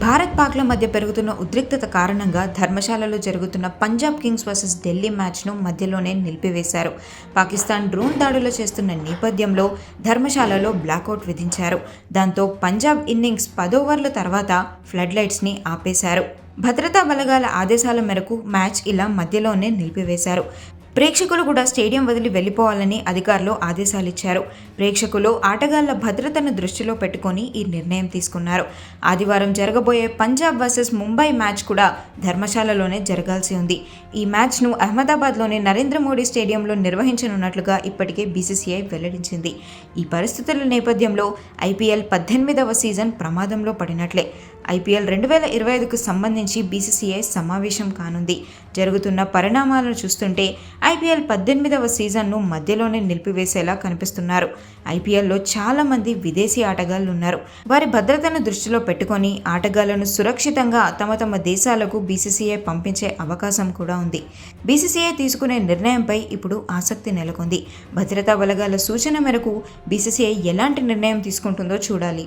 భారత్-పాక్ల మధ్య పెరుగుతున్న ఉద్రిక్తత కారణంగా ధర్మశాలలో జరుగుతున్న పంజాబ్ కింగ్స్ వర్సెస్ ఢిల్లీ మ్యాచ్ను మధ్యలోనే నిలిపివేశారు. పాకిస్తాన్ డ్రోన్ దాడులు చేస్తున్న నేపథ్యంలో ధర్మశాలలో బ్లాకౌట్ విధించారు. దాంతో పంజాబ్ ఇన్నింగ్స్ 10 ఓవర్ల తర్వాత ఫ్లడ్ లైట్స్ని ఆపేశారు. భద్రతా బలగాల ఆదేశాల మేరకు మ్యాచ్ ఇలా మధ్యలోనే నిలిపివేశారు. ప్రేక్షకులు కూడా స్టేడియం వదిలి వెళ్లిపోవాలని అధికారులు ఆదేశాలిచ్చారు. ప్రేక్షకులు, ఆటగాళ్ల భద్రతను దృష్టిలో పెట్టుకొని ఈ నిర్ణయం తీసుకున్నారు. ఆదివారం జరగబోయే పంజాబ్ వర్సెస్ ముంబై మ్యాచ్ కూడా ధర్మశాలలోనే జరగాల్సి ఉంది. ఈ మ్యాచ్ను అహ్మదాబాద్లోని నరేంద్ర మోడీ స్టేడియంలో నిర్వహించనున్నట్లుగా ఇప్పటికే బీసీసీఐ వెల్లడించింది. ఈ పరిస్థితుల నేపథ్యంలో ఐపీఎల్ 18వ సీజన్ ప్రమాదంలో పడినట్లే. ఐపీఎల్ 2025కు సంబంధించి బీసీసీఐ సమావేశం కానుంది. జరుగుతున్న పరిణామాలను చూస్తుంటే ఐపీఎల్ 18వ సీజన్ను మధ్యలోనే నిలిపివేసేలా కనిపిస్తున్నారు. ఐపీఎల్లో చాలా మంది విదేశీ ఆటగాళ్లు ఉన్నారు. వారి భద్రతను దృష్టిలో పెట్టుకొని ఆటగాళ్లను సురక్షితంగా తమ దేశాలకు బీసీసీఐ పంపించే అవకాశం కూడా ఉంది. బీసీసీఐ తీసుకునే నిర్ణయంపై ఇప్పుడు ఆసక్తి నెలకొంది. భద్రతా బలగాల సూచన మేరకు బీసీసీఐ ఎలాంటి నిర్ణయం తీసుకుంటుందో చూడాలి.